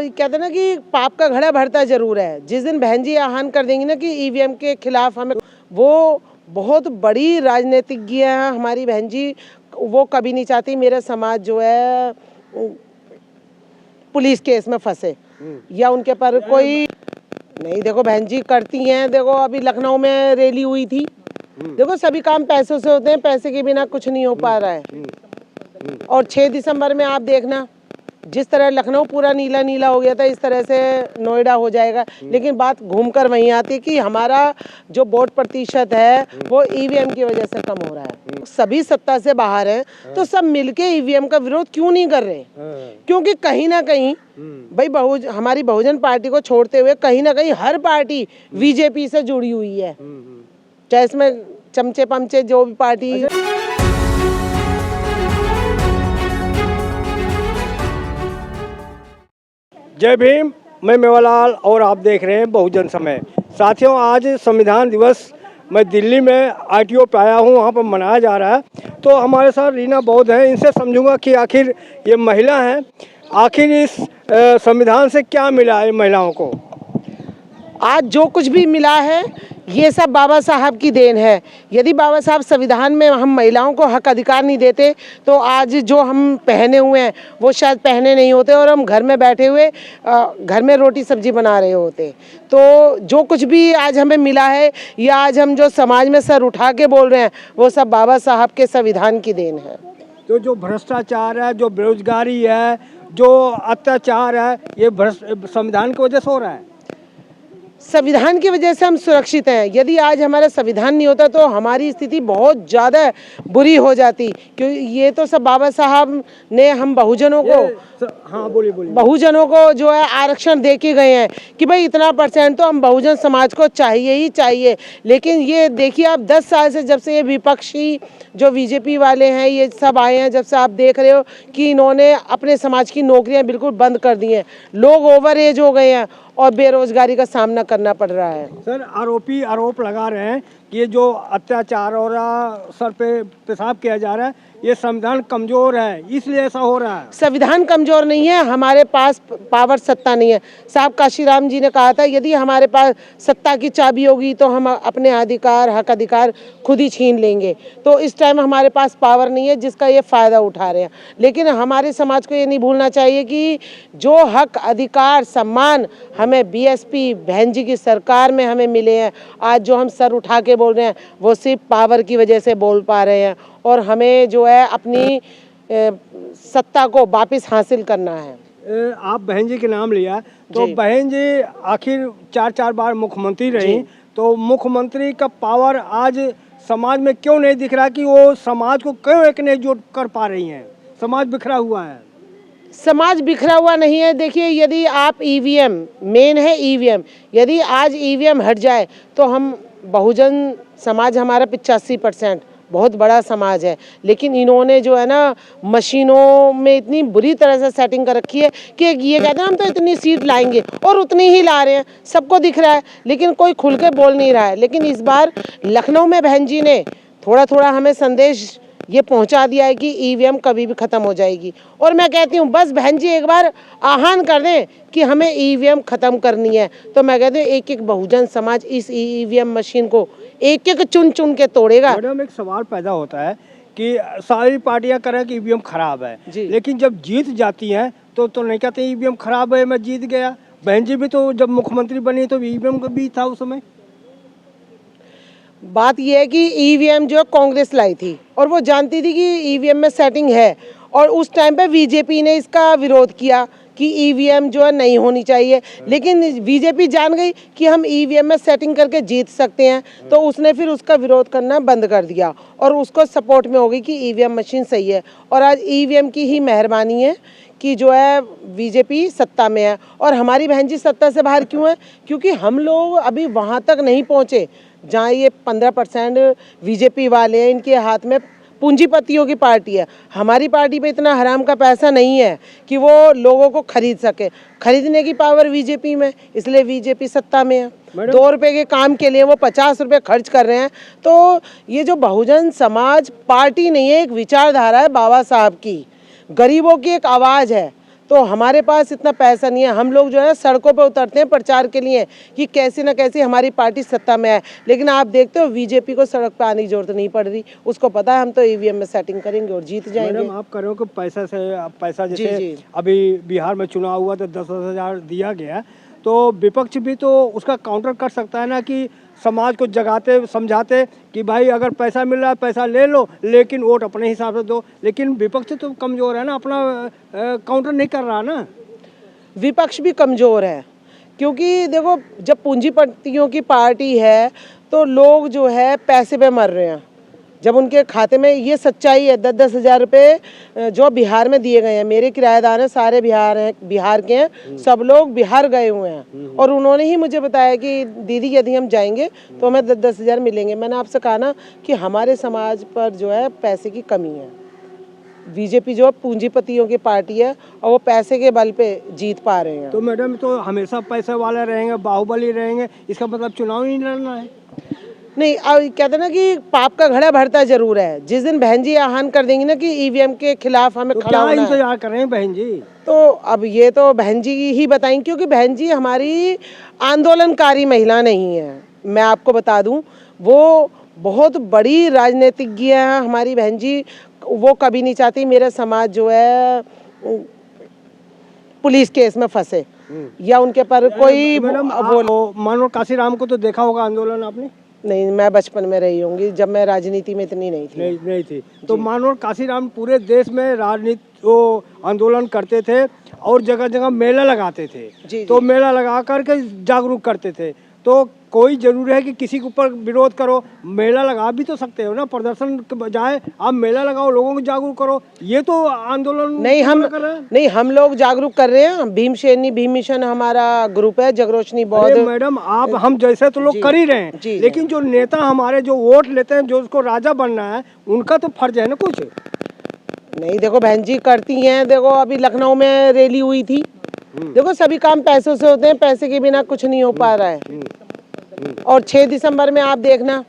कहते हैं ना कि पाप का घड़ा भरता जरूर है। जिस दिन बहन जी आह्वान कर देंगी ना कि ईवीएम के खिलाफ हमें, वो बहुत बड़ी राजनीतिज्ञ हैं हमारी बहन जी। वो कभी नहीं चाहती मेरा समाज जो है पुलिस केस में फंसे या उनके पर कोई नहीं। देखो बहन जी करती हैं, देखो अभी लखनऊ में रैली हुई थी। देखो सभी काम पैसों से होते हैं, पैसे के बिना कुछ नहीं हो पा रहा है। और 6 दिसंबर में आप देखना जिस तरह लखनऊ पूरा नीला नीला हो गया था, इस तरह से नोएडा हो जाएगा। लेकिन बात घूमकर वहीं आती कि हमारा जो वोट प्रतिशत है वो ईवीएम की वजह से कम हो रहा है। सभी सत्ता से बाहर हैं तो सब मिलके ईवीएम का विरोध क्यों नहीं कर रहे? क्योंकि कहीं ना कहीं भाई हमारी बहुजन पार्टी को छोड़ते हुए कहीं ना कहीं हर पार्टी बीजेपी से जुड़ी हुई है, चाहे इसमें चमचे पमचे जो भी पार्टी। जय भीम, मैं मेवालाल और आप देख रहे हैं बहुजन समय। साथियों, आज संविधान दिवस मैं दिल्ली में आरटीओ पे आया हूँ, वहाँ पर मनाया जा रहा है। तो हमारे साथ रीना बौद्ध हैं, इनसे समझूंगा कि आखिर ये महिला हैं, आखिर इस संविधान से क्या मिला है महिलाओं को। आज जो कुछ भी मिला है ये सब बाबा साहब की देन है। यदि बाबा साहब संविधान में हम महिलाओं को हक अधिकार नहीं देते तो आज जो हम पहने हुए हैं वो शायद पहने नहीं होते और हम घर में बैठे हुए घर में रोटी सब्जी बना रहे होते। तो जो कुछ भी आज हमें मिला है या आज हम जो समाज में सर उठा के बोल रहे हैं वो सब बाबा साहब के संविधान की देन है। तो जो भ्रष्टाचार है, जो बेरोजगारी है, जो अत्याचार है, ये संविधान की वजह से हो रहा है। संविधान की वजह से हम सुरक्षित हैं। यदि आज हमारा संविधान नहीं होता तो हमारी स्थिति बहुत ज़्यादा बुरी हो जाती, क्योंकि ये तो सब बाबा साहब ने हम बहुजनों को, हाँ बोलिए बहुजनों को जो है आरक्षण दे के गए हैं कि भाई इतना % तो हम बहुजन समाज को चाहिए ही चाहिए। लेकिन ये देखिए आप 10 साल से जब से ये विपक्षी जो बीजेपी वाले हैं ये सब आए हैं, जब से आप देख रहे हो कि इन्होंने अपने समाज की नौकरियां बिल्कुल बंद कर दी हैं। लोग ओवर एज हो गए हैं और बेरोजगारी का सामना करना पड़ रहा है। सर, आरोप लगा रहे हैं कि ये जो अत्याचार और सर पे पेशाब किया जा रहा है ये संविधान कमजोर है, इसलिए ऐसा हो रहा है। संविधान कमजोर नहीं है, हमारे पास पावर सत्ता नहीं है। साहब काशीराम जी ने कहा था यदि हमारे पास सत्ता की चाबी होगी तो हम अपने अधिकार हक अधिकार खुद ही छीन लेंगे। तो इस टाइम हमारे पास पावर नहीं है जिसका ये फ़ायदा उठा रहे हैं। लेकिन हमारे समाज को ये नहीं भूलना चाहिए कि जो हक अधिकार सम्मान हमें बीएसपी बहन जी की सरकार में हमें मिले हैं, आज जो हम सर उठा के बोल रहे हैं वो सिर्फ पावर की वजह से बोल पा रहे हैं। और हमें जो है अपनी सत्ता को वापस हासिल करना है। आप बहन जी के नाम लिया तो बहन जी आखिर 4 बार मुख्यमंत्री रही, तो मुख्यमंत्री का पावर आज समाज में क्यों नहीं दिख रहा कि वो समाज को क्यों एक नहीं एकजुट कर पा रही हैं? समाज बिखरा हुआ है। समाज बिखरा हुआ नहीं है। देखिए यदि आप ईवीएम मेन है, ईवीएम यदि आज ईवीएम हट जाए तो हम बहुजन समाज हमारा 85% बहुत बड़ा समाज है। लेकिन इन्होंने जो है ना मशीनों में इतनी बुरी तरह से सेटिंग कर रखी है कि ये कहते हैं हम तो इतनी सीट लाएंगे और उतनी ही ला रहे हैं, सबको दिख रहा है लेकिन कोई खुल के बोल नहीं रहा है। लेकिन इस बार लखनऊ में बहन जी ने थोड़ा हमें संदेश ये पहुंचा दिया है कि ईवीएम कभी भी ख़त्म हो जाएगी। और मैं कहती हूँ बस बहन जी एक बार आह्वान कर दें कि हमें ईवीएम ख़त्म करनी है तो मैं कहती हूँ एक बहुजन समाज इस ईवीएम मशीन को एक चुन के तोड़ेगा। मैडम, एक सवाल पैदा होता है कि सारी पार्टियां करें कि ईवीएम खराब है, लेकिन जब जीत जाती हैं तो नहीं कहते ईवीएम खराब है, मैं जीत गया। बहन जी भी तो जब मुख्यमंत्री बनी तो ईवीएम का भी था उस समय। बात यह है कि ईवीएम जो कांग्रेस लाई थी और वो जानती थी कि ईवीएम में सेटिंग है और उस टाइम पे बीजेपी ने इसका विरोध किया कि ईवीएम जो है नहीं होनी चाहिए। लेकिन बीजेपी जान गई कि हम ईवीएम में सेटिंग करके जीत सकते हैं तो उसने फिर उसका विरोध करना बंद कर दिया और उसको सपोर्ट में हो गई कि ईवीएम मशीन सही है। और आज ईवीएम की ही मेहरबानी है कि जो है बीजेपी सत्ता में है। और हमारी बहन जी सत्ता से बाहर क्यों है? क्योंकि हम लोग अभी वहाँ तक नहीं पहुँचे जहाँ ये 15% बीजेपी वाले हैं, इनके हाथ में पूंजीपतियों की पार्टी है। हमारी पार्टी पे इतना हराम का पैसा नहीं है कि वो लोगों को खरीद सके। खरीदने की पावर बीजेपी में, इसलिए बीजेपी सत्ता में है। 2 रुपए के काम के लिए वो 50 रुपए खर्च कर रहे हैं। तो ये जो बहुजन समाज पार्टी नहीं है, एक विचारधारा है बाबा साहब की, गरीबों की एक आवाज़ है। तो हमारे पास इतना पैसा नहीं है। हम लोग जो है सड़कों पर उतरते हैं प्रचार के लिए कि कैसे ना कैसे हमारी पार्टी सत्ता में आए, लेकिन आप देखते हो बीजेपी को सड़क पर आने की जरूरत नहीं पड़ रही। उसको पता है हम तो ईवीएम में सेटिंग करेंगे और जीत जाएंगे। मैडम आप कह रहे हो कि पैसा जी, जैसे जी। अभी बिहार में चुनाव हुआ तो 10,000 दिया गया, तो विपक्ष भी तो उसका काउंटर कर सकता है ना कि समाज को जगाते समझाते कि भाई अगर पैसा मिल रहा है पैसा ले लो, लेकिन वोट अपने हिसाब से दो। लेकिन विपक्ष तो कमज़ोर है ना, अपना काउंटर नहीं कर रहा ना। विपक्ष भी कमज़ोर है, क्योंकि देखो जब पूंजीपतियों की पार्टी है तो लोग जो है पैसे पे मर रहे हैं। जब उनके खाते में, ये सच्चाई है, 10-10 हज़ार रुपये जो बिहार में दिए गए हैं। मेरे किराएदार हैं सारे बिहार के हैं, सब लोग बिहार गए हुए हैं और उन्होंने ही मुझे बताया कि दीदी यदि हम जाएंगे तो हमें 10-10 हज़ार मिलेंगे। मैंने आपसे कहा ना कि हमारे समाज पर जो है पैसे की कमी है। बीजेपी जो पूंजीपतियों की पार्टी है और वो पैसे के बल पे जीत पा रहे हैं। तो मैडम तो हमेशा पैसे वाले रहेंगे, बाहुबली रहेंगे, इसका मतलब चुनाव ही नहीं लड़ना है। नहीं, अब कहते ना कि पाप का घड़ा भरता जरूर है। जिस दिन बहन जी आह्वान कर देंगी ना कि ईवीएम के खिलाफ हमें तो खड़ा क्या होना है, इंतजार कर रहे हैं बहन जी? तो अब ये तो बहन जी ही बताएंगी, क्योंकि बहन जी हमारी आंदोलनकारी महिला नहीं है। मैं आपको बता दूं, वो बहुत बड़ी राजनीतिज्ञ हैं हमारी बहन जी। वो कभी नहीं चाहती मेरा समाज जो है पुलिस केस में फंसे या उनके पर कोई मैडम वो। मानो काशीराम को तो देखा होगा आंदोलन आपने? नहीं, मैं बचपन में रही होंगी, जब मैं राजनीति में इतनी नहीं थी। नहीं थी। तो मानो काशीराम पूरे देश में राजनीति वो आंदोलन करते थे और जगह जगह मेला लगाते थे। जी, तो मेला लगा करके जागरूक करते थे। तो कोई जरूरी है कि किसी के ऊपर विरोध करो, मेला लगा भी तो सकते हो ना, प्रदर्शन के बजाय आप मेला लगाओ, लोगों को जागरूक करो। ये तो आंदोलन नहीं, हम लोग जागरूक कर रहे हैं। भीम मिशन हमारा ग्रुप है, जगरोशनी बौद्ध। अरे मैडम आप हम जैसे तो लोग कर ही रहे हैं, लेकिन जो नेता हमारे जो वोट लेते हैं, जो उसको राजा बनना है, उनका तो फर्ज है ना कुछ। नहीं, देखो बहन जी करती हैं। देखो अभी लखनऊ में रैली हुई थी। देखो सभी काम पैसों से होते हैं, पैसे के बिना कुछ नहीं हो पा रहा है। और 6 दिसंबर में आप देखना,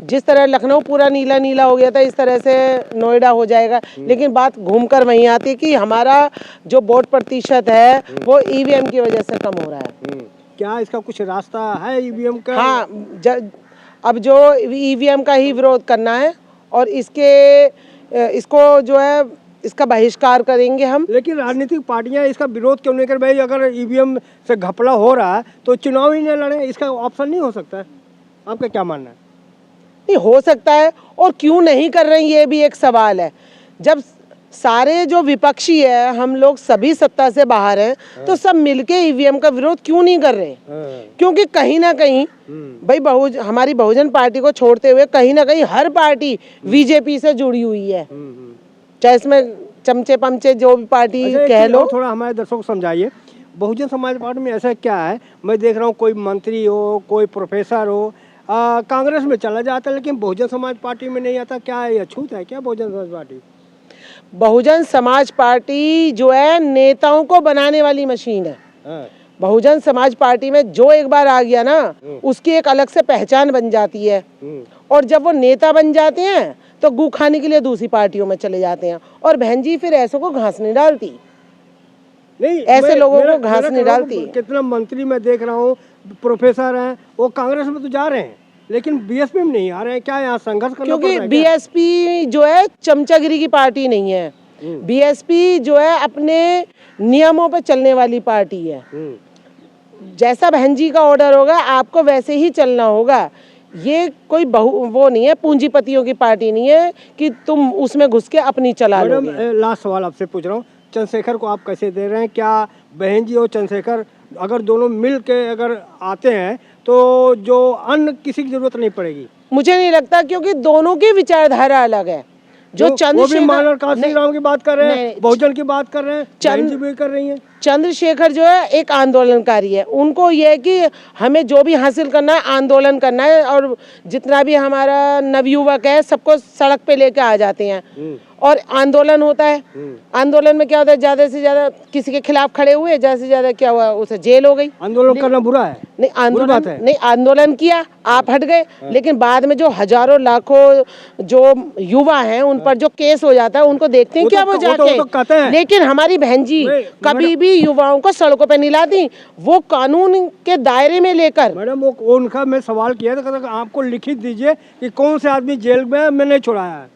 जिस तरह लखनऊ पूरा नीला नीला हो गया था, इस तरह से नोएडा हो जाएगा। लेकिन बात घूमकर वहीं आती है कि हमारा जो वोट प्रतिशत है वो ईवीएम की वजह से कम हो रहा है। क्या इसका कुछ रास्ता है ईवीएम का? हाँ, अब जो ईवीएम का ही विरोध करना है और इसको जो है इसका बहिष्कार करेंगे हम। लेकिन राजनीतिक पार्टियां इसका विरोध क्यों नहीं कर भाई? अगर ईवीएम से घपला हो रहा है तो चुनाव ही नहीं लड़े, इसका ऑप्शन नहीं हो सकता है? आपका क्या मानना है? नहीं, हो सकता है, और क्यों नहीं कर रहे हैं ये भी एक सवाल है। जब सारे जो विपक्षी है, हम लोग सभी सत्ता से बाहर हैं, तो सब मिलके ईवीएम का विरोध क्यों नहीं कर रहे? क्योंकि कहीं ना कहीं भाई हमारी बहुजन पार्टी को छोड़ते हुए कहीं ना कहीं हर पार्टी बीजेपी से जुड़ी हुई है, चाहे इसमें चमचे पमचे जो भी पार्टी कह लो। थोड़ा हमारे दर्शकों को समझाइए, बहुजन समाज पार्टी में ऐसा क्या है? मैं देख रहा हूँ कोई मंत्री हो, कोई प्रोफेसर हो, कांग्रेस में चला जाता है लेकिन बहुजन समाज पार्टी में नहीं आता। क्या है, ये अछूत है क्या बहुजन समाज पार्टी? बहुजन समाज पार्टी जो है नेताओं को बनाने वाली मशीन है। बहुजन समाज पार्टी में जो एक बार आ गया ना, उसकी एक अलग से पहचान बन जाती है। और जब वो नेता बन जाते हैं तो गू खाने के लिए दूसरी पार्टियों में चले जाते हैं। और बहन जी फिर ऐसों को घास नहीं डालती, नहीं ऐसे लोगों को घास नहीं डालती। कितना मंत्री मैं देख रहा हूँ, प्रोफेसर हैं, वो कांग्रेस में तो जा रहे हैं लेकिन बीएसपी में नहीं आ रहे हैं। क्या यहाँ संघर्ष करना पड़ रहा है? क्योंकि बीएसपी जो है चमचागिरी की पार्टी नहीं है। बीएसपी जो है अपने नियमों पर चलने वाली पार्टी है। जैसा बहन जी का ऑर्डर होगा आपको वैसे ही चलना होगा। ये कोई वो नहीं है, पूंजीपतियों की पार्टी नहीं है कि तुम उसमें घुस के अपनी चला लोगे। मैडम लास्ट सवाल आपसे पूछ रहा हूँ, चंद्रशेखर को आप कैसे दे रहे हैं? क्या बहन जी और चंद्रशेखर अगर दोनों मिल के अगर आते हैं तो जो अन्य किसी की जरूरत नहीं पड़ेगी? मुझे नहीं लगता, क्योंकि दोनों की विचारधारा अलग है। जो वो भी मानव काशीराम की बात कर रहे हैं, बहुजन की बात कर रहे हैं, बहन जी भी कर रही हैं। चंद्रशेखर जो है एक आंदोलनकारी है, उनको ये है कि हमें जो भी हासिल करना है आंदोलन करना है, और जितना भी हमारा नवयुवक है सबको सड़क पे लेके आ जाते हैं और आंदोलन होता है। आंदोलन में क्या होता है, ज़्यादा से ज़्यादा किसी के खिलाफ खड़े हुए, ज़्यादा से ज़्यादा क्या हुआ, उसे जेल हो गई। आंदोलन करना बुरा है? नहीं, बुरी बात है। नहीं, आंदोलन किया, आप हट गए, लेकिन बाद में जो हजारों लाखों जो युवा हैं उन पर जो केस हो जाता है, उनको देखते हैं क्या वो जाके। लेकिन हमारी बहन जी कभी भी युवाओं को सड़कों पे नहीं लाती, वो कानून के दायरे में लेकर। मैडम वो उनका मैं सवाल किया था, कहता आपको लिखित दीजिए कि कौन से आदमी जेल में मैंने छुड़ाया है।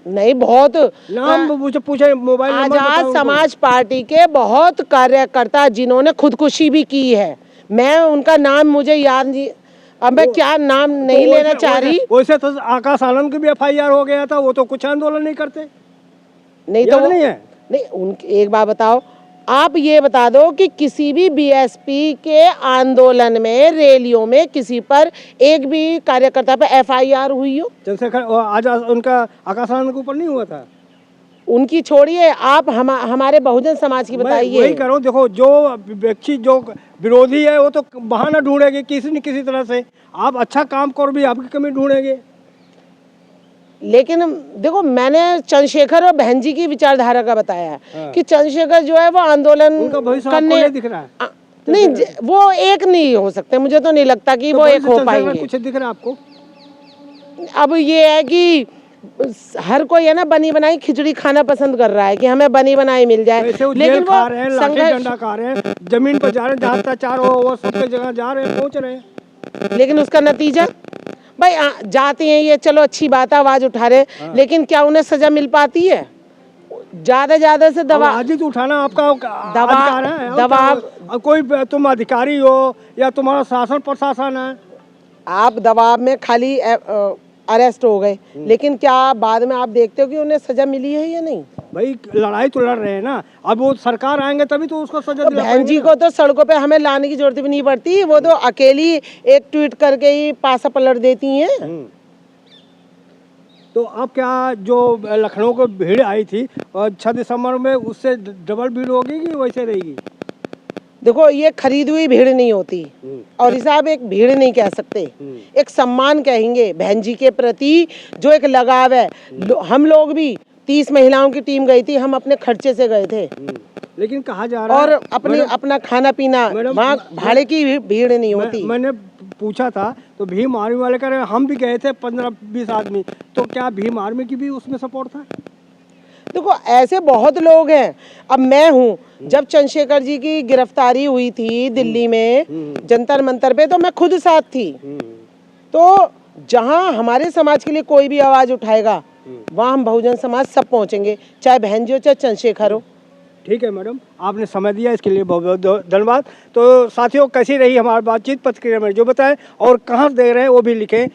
नहीं, बहुत नाम मुझे पूछे, mobile number Azad Samaj party के बहुत कार्यकर्ता जिन्होंने खुदकुशी भी की है, मैं उनका नाम मुझे याद नहीं, अब मैं क्या नाम नहीं लेना चाह रही। वैसे तो आकाश आनंद की भी FIR हो गया था, वो तो कुछ आंदोलन नहीं करते। नहीं तो नहीं है। नहीं, उनकी एक बात बताओ, आप ये बता दो कि किसी भी BSP के आंदोलन में, रैलियों में किसी पर एक भी कार्यकर्ता पे FIR हुई हो? चंद्रशेखर आज उनका आकाश आनंद के ऊपर नहीं हुआ था? उनकी छोड़िए, आप हमारे बहुजन समाज की बताइए। वही करो, देखो जो व्यक्ति जो विरोधी है वो तो बहाना ढूंढेंगे किसी न किसी तरह से। आप अच्छा काम करो भी आपकी कमी ढूंढेंगे। लेकिन देखो, मैंने चंद्रशेखर और बहन जी की विचारधारा का बताया है कि चंद्रशेखर जो है वो आंदोलन करने नहीं दिख रहा है। नहीं, वो एक नहीं हो सकते, मुझे तो नहीं लगता कि वो एक हो पाएंगे। कुछ दिख रहा है आपको? अब ये है कि हर कोई है ना, बनी बनाई खिचड़ी खाना पसंद कर रहा है कि हमें बनी बनाई मिल जाए, लेकिन वो खा रहे हैं, लाठी डंडा खा रहे हैं, जमीन पर जा रहे हैं, जहाँ तक चारों ओर सबके जगह जा रहे हैं, पहुँच रहे हैं, लेकिन उसका नतीजा भाई जाते हैं ये, चलो अच्छी बात है, आवाज उठा रहे हैं, लेकिन क्या उन्हें सजा मिल पाती है? ज्यादा से आज ही तो उठाना आपका अधिकार है। दबाव कोई तुम अधिकारी हो या तुम्हारा शासन प्रशासन है, आप दबाव में खाली अरेस्ट हो गए, लेकिन क्या बाद में आप देखते हो कि उन्हें सजा मिली है या नहीं? भाई लड़ाई तो लड़ रहे हैं ना, अब वो सरकार आएंगे तभी तो उसको सजा दिला। बहन जी को तो सड़कों पे हमें लाने की जरूरत भी नहीं पड़ती, वो तो अकेली एक ट्वीट करके ही पासा पलट देती हैं। तो अब क्या जो लखनऊ को भीड़ आई थी 6 दिसंबर में, उससे डबल भीड़ होगी कि वैसे रहेगी? देखो, ये खरीदी हुई भीड़ नहीं होती, और इसे आप एक भीड़ नहीं कह सकते, एक सम्मान कहेंगे बहन जी के प्रति, जो एक लगाव है। हम लोग भी 30 महिलाओं की टीम गई थी, हम अपने खर्चे से गए थे, लेकिन कहा जा रहा है और अपना खाना पीना, वहाँ भाड़े की भीड़ नहीं होती। मैंने पूछा था तो भीम आर्मी वाले कह रहे हैं हम भी गए थे 15-20 आदमी, तो क्या भीम आर्मी की भी उसमें सपोर्ट था? देखो, ऐसे बहुत लोग हैं। अब मैं हूँ, जब चंद्रशेखर जी की गिरफ्तारी हुई थी दिल्ली में जंतर मंतर पे, तो मैं खुद साथ थी। तो जहाँ हमारे समाज के लिए कोई भी आवाज उठाएगा, वहाँ हम बहुजन समाज सब पहुँचेंगे, चाहे बहन जी हो चाहे चंद्रशेखर हो। ठीक है मैडम, आपने समय दिया इसके लिए बहुत बहुत धन्यवाद। तो साथियों, कैसी रही हमारी बातचीत प्रतिक्रिया में जो बताएं, और कहाँ देख रहे हैं वो भी लिखें।